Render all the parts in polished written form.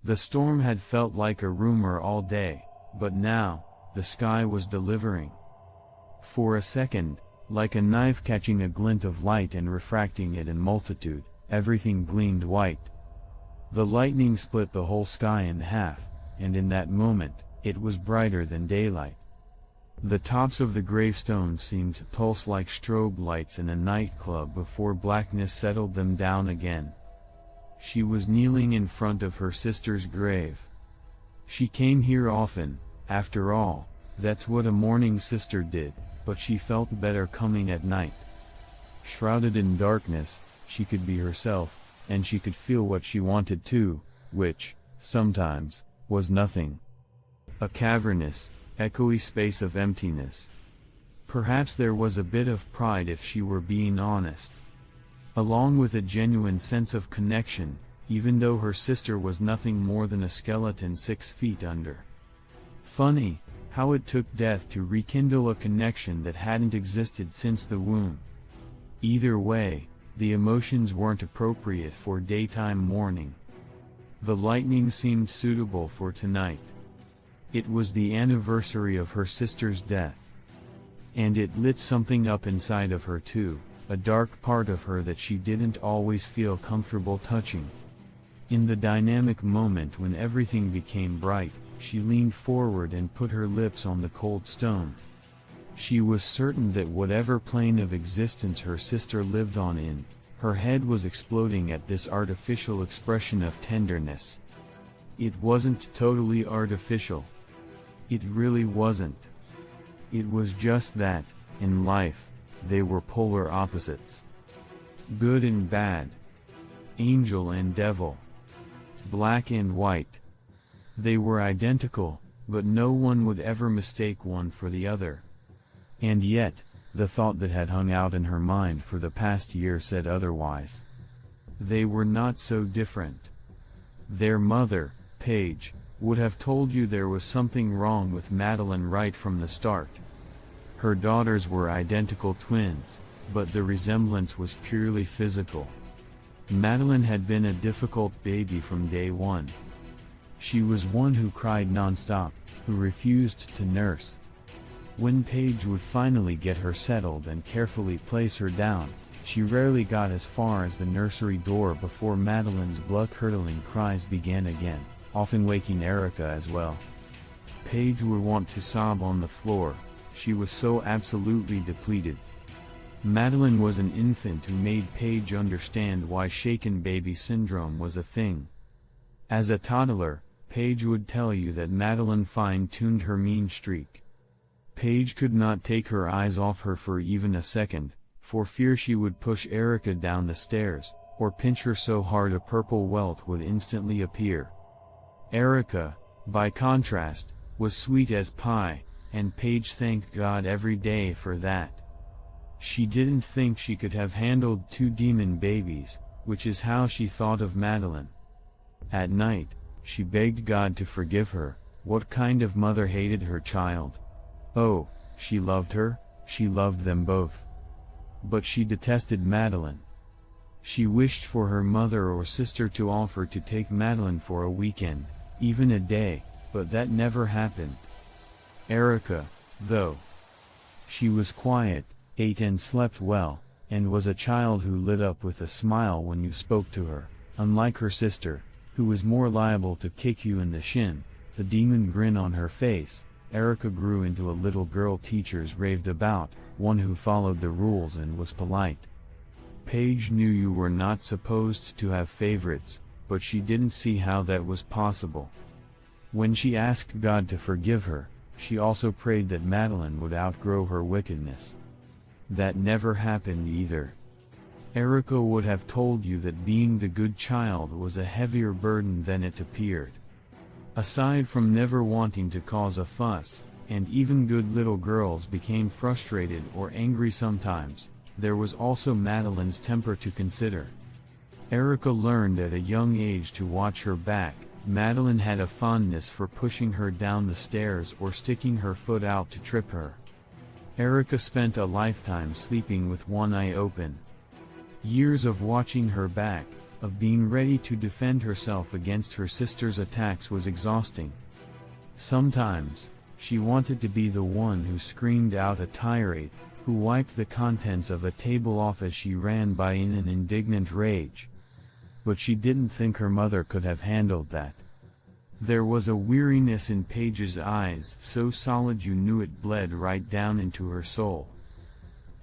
The storm had felt like a rumor all day, but now, the sky was delivering. For a second, like a knife catching a glint of light and refracting it in multitude, everything gleamed white. The lightning split the whole sky in half, and in that moment, it was brighter than daylight. The tops of the gravestones seemed to pulse like strobe lights in a nightclub before blackness settled them down again. She was kneeling in front of her sister's grave. She came here often, after all, that's what a mourning sister did, but she felt better coming at night. Shrouded in darkness, she could be herself, and she could feel what she wanted to, which, sometimes, was nothing. A cavernous, echoey space of emptiness. Perhaps there was a bit of pride if she were being honest. Along with a genuine sense of connection, even though her sister was nothing more than a skeleton 6 feet under. Funny, how it took death to rekindle a connection that hadn't existed since the womb. Either way, the emotions weren't appropriate for daytime mourning. The lightning seemed suitable for tonight. It was the anniversary of her sister's death. And it lit something up inside of her too, a dark part of her that she didn't always feel comfortable touching. In the dynamic moment when everything became bright, she leaned forward and put her lips on the cold stone. She was certain that whatever plane of existence her sister lived on in, her head was exploding at this artificial expression of tenderness. It wasn't totally artificial. It really wasn't. It was just that, in life, they were polar opposites. Good and bad. Angel and devil. Black and white. They were identical, but no one would ever mistake one for the other. And yet, the thought that had hung out in her mind for the past year said otherwise. They were not so different. Their mother, Paige, would have told you there was something wrong with Madeline right from the start. Her daughters were identical twins, but the resemblance was purely physical. Madeline had been a difficult baby from day one. She was one who cried nonstop, who refused to nurse. When Paige would finally get her settled and carefully place her down, she rarely got as far as the nursery door before Madeline's blood-curdling cries began again, often waking Erica as well. Paige would want to sob on the floor. She was so absolutely depleted. Madeline was an infant who made Paige understand why shaken baby syndrome was a thing. As a toddler, Paige would tell you that Madeline fine-tuned her mean streak. Paige could not take her eyes off her for even a second, for fear she would push Erica down the stairs, or pinch her so hard a purple welt would instantly appear. Erica, by contrast, was sweet as pie, and Paige thanked God every day for that. She didn't think she could have handled 2 demon babies, which is how she thought of Madeline. At night, she begged God to forgive her. What kind of mother hated her child? Oh, she loved her, she loved them both. But she detested Madeline. She wished for her mother or sister to offer to take Madeline for a weekend, even a day, but that never happened. Erica, though. She was quiet, ate and slept well, and was a child who lit up with a smile when you spoke to her, unlike her sister, who was more liable to kick you in the shin. The demon grin on her face, Erica grew into a little girl teachers raved about, one who followed the rules and was polite. Paige knew you were not supposed to have favorites, but she didn't see how that was possible. When she asked God to forgive her, she also prayed that Madeline would outgrow her wickedness. That never happened either. Erica would have told you that being the good child was a heavier burden than it appeared. Aside from never wanting to cause a fuss, and even good little girls became frustrated or angry sometimes, there was also Madeline's temper to consider. Erica learned at a young age to watch her back. Madeline had a fondness for pushing her down the stairs or sticking her foot out to trip her. Erica spent a lifetime sleeping with one eye open. Years of watching her back, of being ready to defend herself against her sister's attacks was exhausting. Sometimes, she wanted to be the one who screamed out a tirade, who wiped the contents of a table off as she ran by in an indignant rage. But she didn't think her mother could have handled that. There was a weariness in Paige's eyes so solid you knew it bled right down into her soul.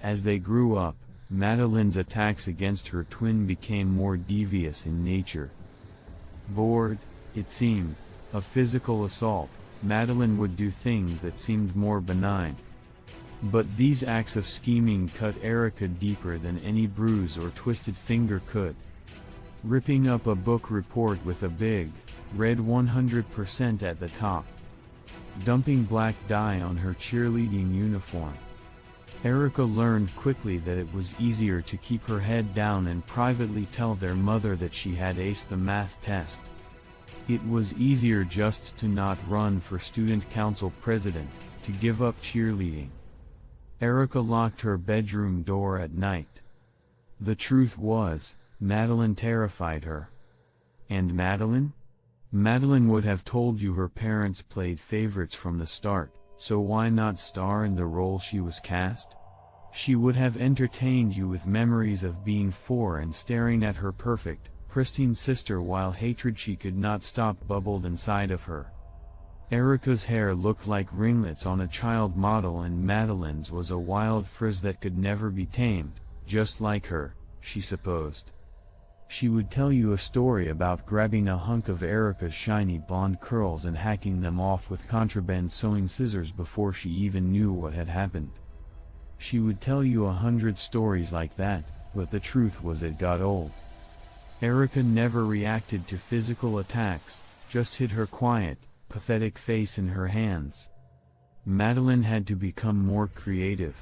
As they grew up, Madeline's attacks against her twin became more devious in nature. Bored, it seemed, of physical assault, Madeline would do things that seemed more benign. But these acts of scheming cut Erica deeper than any bruise or twisted finger could. Ripping up a book report with a big, red 100% at the top. Dumping black dye on her cheerleading uniform. Erica learned quickly that it was easier to keep her head down and privately tell their mother that she had aced the math test. It was easier just to not run for student council president, to give up cheerleading. Erica locked her bedroom door at night. The truth was, Madeline terrified her. And Madeline? Madeline would have told you her parents played favorites from the start, so why not star in the role she was cast? She would have entertained you with memories of being 4 and staring at her perfect, pristine sister while hatred she could not stop bubbled inside of her. Erica's hair looked like ringlets on a child model and Madeline's was a wild frizz that could never be tamed, just like her, she supposed. She would tell you a story about grabbing a hunk of Erica's shiny blonde curls and hacking them off with contraband sewing scissors before she even knew what had happened. She would tell you 100 stories like that, but the truth was it got old. Erica never reacted to physical attacks, just hid her quiet, pathetic face in her hands. Madeline had to become more creative.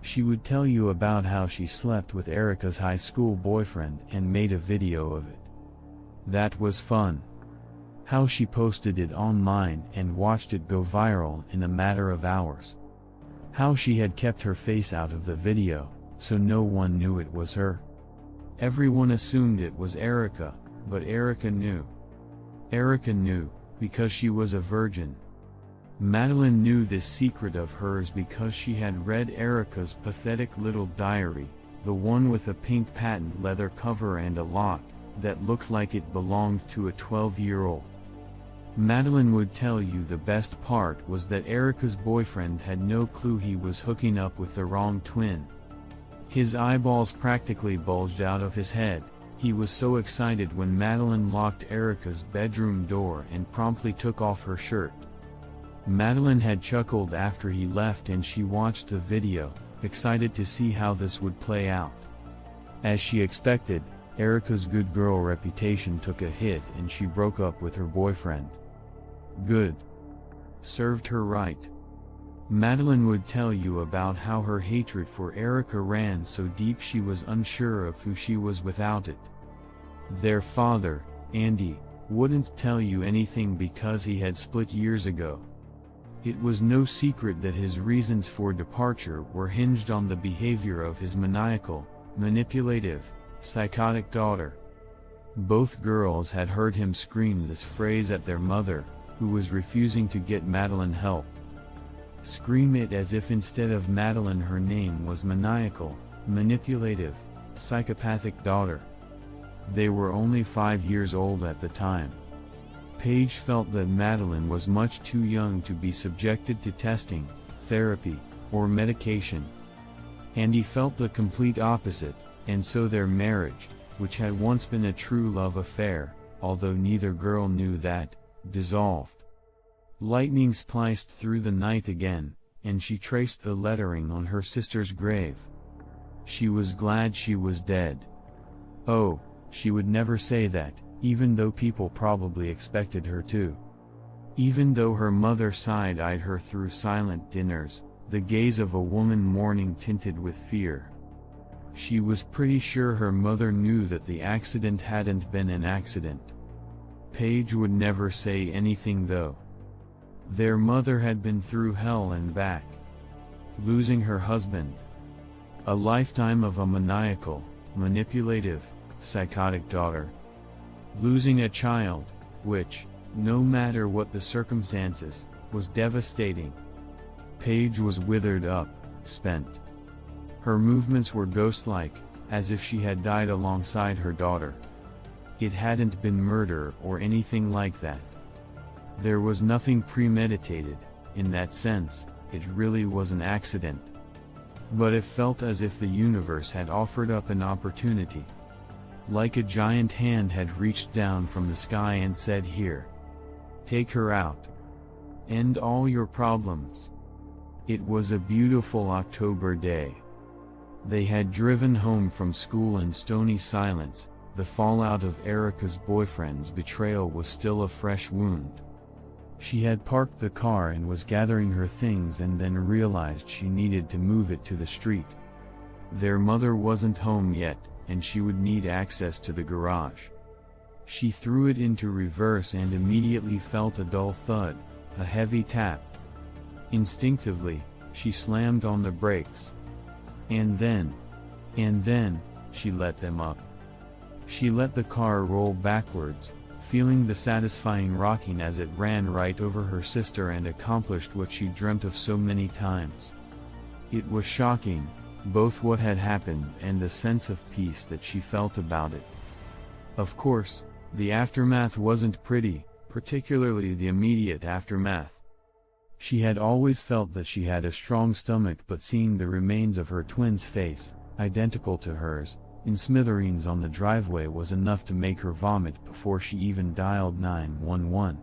She would tell you about how she slept with Erica's high school boyfriend and made a video of it. That was fun. How she posted it online and watched it go viral in a matter of hours. How she had kept her face out of the video, so no one knew it was her. Everyone assumed it was Erica, but Erica knew. Erica knew, because she was a virgin. Madeline knew this secret of hers because she had read Erica's pathetic little diary, the one with a pink patent leather cover and a lock that looked like it belonged to a 12-year-old. Madeline would tell you the best part was that Erica's boyfriend had no clue he was hooking up with the wrong twin. His eyeballs practically bulged out of his head. He was so excited when Madeline locked Erica's bedroom door and promptly took off her shirt. Madeline had chuckled after he left and she watched the video, excited to see how this would play out. As she expected, Erica's good girl reputation took a hit and she broke up with her boyfriend. Good. Served her right. Madeline would tell you about how her hatred for Erica ran so deep she was unsure of who she was without it. Their father, Andy, wouldn't tell you anything because he had split years ago. It was no secret that his reasons for departure were hinged on the behavior of his maniacal, manipulative, psychotic daughter. Both girls had heard him scream this phrase at their mother, who was refusing to get Madeline help. Scream it as if instead of Madeline her name was maniacal, manipulative, psychopathic daughter. They were only 5 years old at the time. Paige felt that Madeline was much too young to be subjected to testing, therapy, or medication. Andy felt the complete opposite, and so their marriage, which had once been a true love affair, although neither girl knew that, dissolved. Lightning spliced through the night again, and she traced the lettering on her sister's grave. She was glad she was dead. Oh, she would never say that, even though people probably expected her to. Even though her mother side-eyed her through silent dinners, the gaze of a woman mourning tinted with fear. She was pretty sure her mother knew that the accident hadn't been an accident. Paige would never say anything though. Their mother had been through hell and back. Losing her husband. A lifetime of a maniacal, manipulative, psychotic daughter. Losing a child, which, no matter what the circumstances, was devastating. Paige was withered up, spent. Her movements were ghost-like, as if she had died alongside her daughter. It hadn't been murder or anything like that. There was nothing premeditated, in that sense, it really was an accident. But it felt as if the universe had offered up an opportunity. Like a giant hand had reached down from the sky and said, "Here. Take her out. End all your problems." It was a beautiful October day. They had driven home from school in stony silence. The fallout of Erica's boyfriend's betrayal was still a fresh wound. She had parked the car and was gathering her things and then realized she needed to move it to the street. Their mother wasn't home yet, and she would need access to the garage. She threw it into reverse and immediately felt a dull thud, a heavy tap. Instinctively, she slammed on the brakes. And then, she let them up. She let the car roll backwards, feeling the satisfying rocking as it ran right over her sister and accomplished what she dreamt of so many times. It was shocking, both what had happened and the sense of peace that she felt about it. Of course, the aftermath wasn't pretty, particularly the immediate aftermath. She had always felt that she had a strong stomach, but seeing the remains of her twin's face, identical to hers, in smithereens on the driveway was enough to make her vomit before she even dialed 911.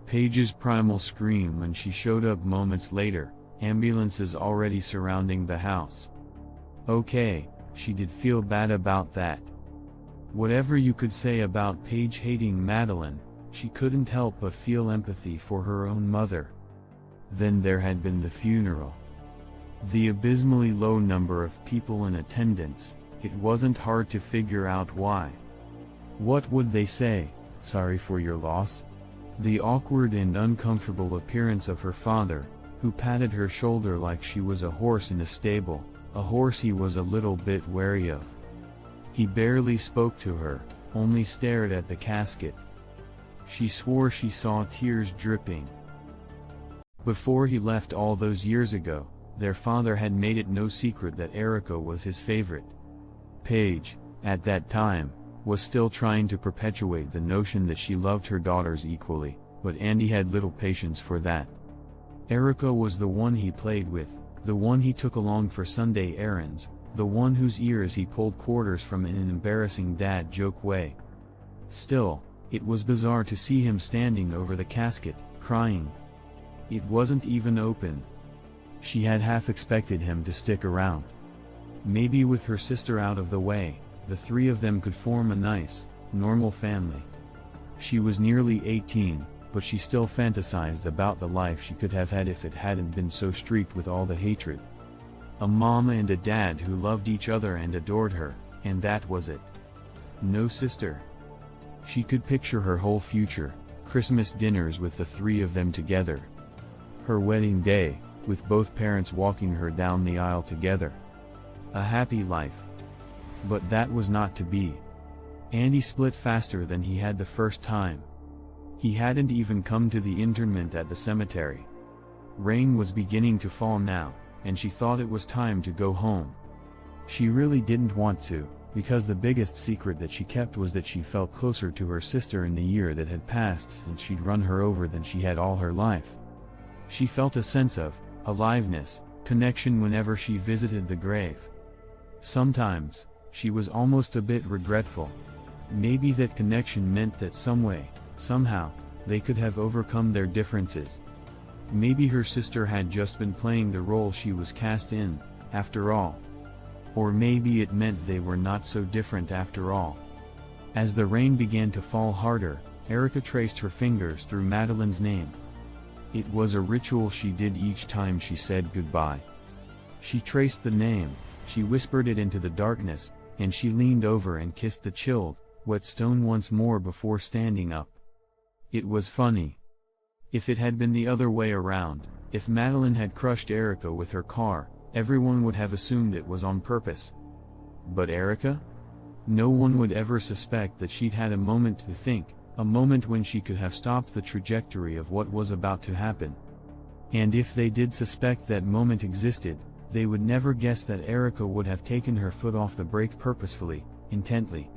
Paige's primal scream when she showed up moments later, ambulances already surrounding the house. Okay, she did feel bad about that. Whatever you could say about Paige hating Madeline, she couldn't help but feel empathy for her own mother. Then there had been the funeral. The abysmally low number of people in attendance, it wasn't hard to figure out why. What would they say? "Sorry for your loss?" The awkward and uncomfortable appearance of her father, who patted her shoulder like she was a horse in a stable, a horse he was a little bit wary of. He barely spoke to her, only stared at the casket. She swore she saw tears dripping. Before he left all those years ago, their father had made it no secret that Erica was his favorite. Paige, at that time, was still trying to perpetuate the notion that she loved her daughters equally, but Andy had little patience for that. Erica was the one he played with, the one he took along for Sunday errands, the one whose ears he pulled quarters from in an embarrassing dad joke way. Still, it was bizarre to see him standing over the casket, crying. It wasn't even open. She had half expected him to stick around. Maybe with her sister out of the way, the three of them could form a nice, normal family. She was nearly 18, but she still fantasized about the life she could have had if it hadn't been so streaked with all the hatred. A mom and a dad who loved each other and adored her, and that was it. No sister. She could picture her whole future, Christmas dinners with the three of them together. Her wedding day, with both parents walking her down the aisle together. A happy life. But that was not to be. Andy split faster than he had the first time. He hadn't even come to the interment at the cemetery. Rain was beginning to fall now, and she thought it was time to go home. She really didn't want to, because the biggest secret that she kept was that she felt closer to her sister in the year that had passed since she'd run her over than she had all her life. She felt a sense of aliveness, connection whenever she visited the grave. Sometimes, she was almost a bit regretful. Maybe that connection meant that some way, somehow, they could have overcome their differences. Maybe her sister had just been playing the role she was cast in, after all. Or maybe it meant they were not so different after all. As the rain began to fall harder, Erica traced her fingers through Madeline's name. It was a ritual she did each time she said goodbye. She traced the name, she whispered it into the darkness, and she leaned over and kissed the chilled, wet stone once more before standing up. It was funny. If it had been the other way around, if Madeline had crushed Erica with her car, everyone would have assumed it was on purpose. But Erica? No one would ever suspect that she'd had a moment to think, a moment when she could have stopped the trajectory of what was about to happen. And if they did suspect that moment existed, they would never guess that Erica would have taken her foot off the brake purposefully, intently.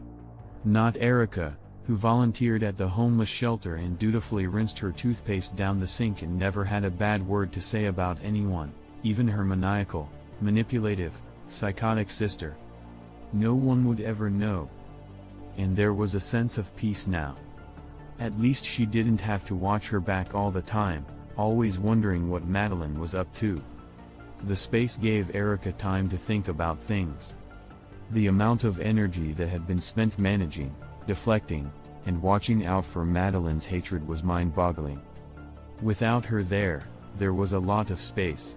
Not Erica, who volunteered at the homeless shelter and dutifully rinsed her toothpaste down the sink and never had a bad word to say about anyone, even her maniacal, manipulative, psychotic sister. No one would ever know. And there was a sense of peace now. At least she didn't have to watch her back all the time, always wondering what Madeline was up to. The space gave Erica time to think about things. The amount of energy that had been spent managing, deflecting, and watching out for Madeline's hatred was mind-boggling. Without her there was a lot of space.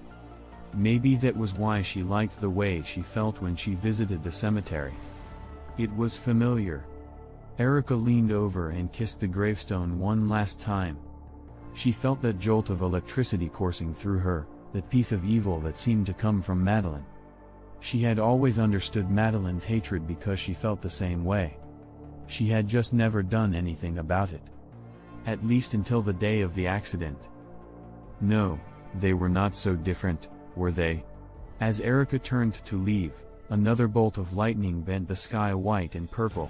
Maybe that was why she liked the way she felt when she visited the cemetery. It was familiar. Erica leaned over and kissed the gravestone one last time. She felt that jolt of electricity coursing through her, that piece of evil that seemed to come from Madeline. She had always understood Madeline's hatred because she felt the same way. She had just never done anything about it. At least until the day of the accident. No, they were not so different, were they? As Erica turned to leave, another bolt of lightning bent the sky white and purple.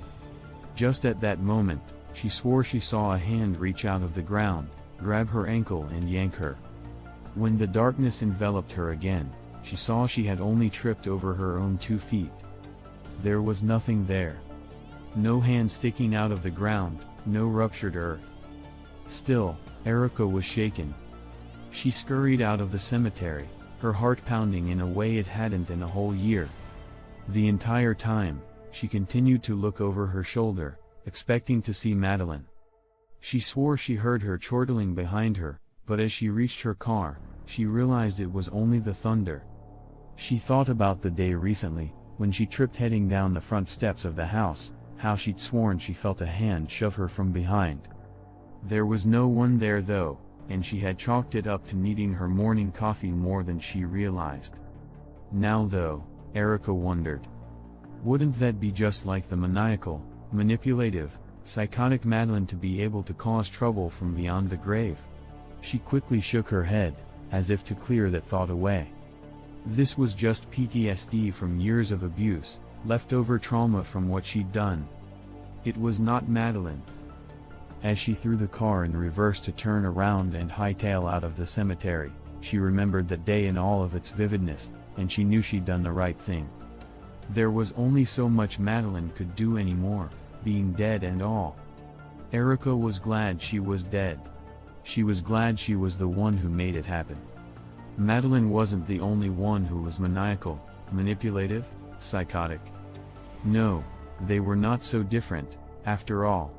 Just at that moment, she swore she saw a hand reach out of the ground, grab her ankle and yank her. When the darkness enveloped her again, she saw she had only tripped over her own 2 feet. There was nothing there. No hand sticking out of the ground, no ruptured earth. Still, Erica was shaken. She scurried out of the cemetery, her heart pounding in a way it hadn't in a whole year. The entire time, she continued to look over her shoulder, expecting to see Madeline. She swore she heard her chortling behind her, but as she reached her car, she realized it was only the thunder. She thought about the day recently, when she tripped heading down the front steps of the house, how she'd sworn she felt a hand shove her from behind. There was no one there though, and she had chalked it up to needing her morning coffee more than she realized. Now though, Erica wondered. Wouldn't that be just like the maniacal, manipulative, psychotic Madeline to be able to cause trouble from beyond the grave? She quickly shook her head, as if to clear that thought away. This was just PTSD from years of abuse, leftover trauma from what she'd done. It was not Madeline. As she threw the car in reverse to turn around and hightail out of the cemetery, she remembered that day in all of its vividness, and she knew she'd done the right thing. There was only so much Madeline could do anymore, being dead and all. Erica was glad she was dead. She was glad she was the one who made it happen. Madeline wasn't the only one who was maniacal, manipulative, psychotic. No, they were not so different, after all.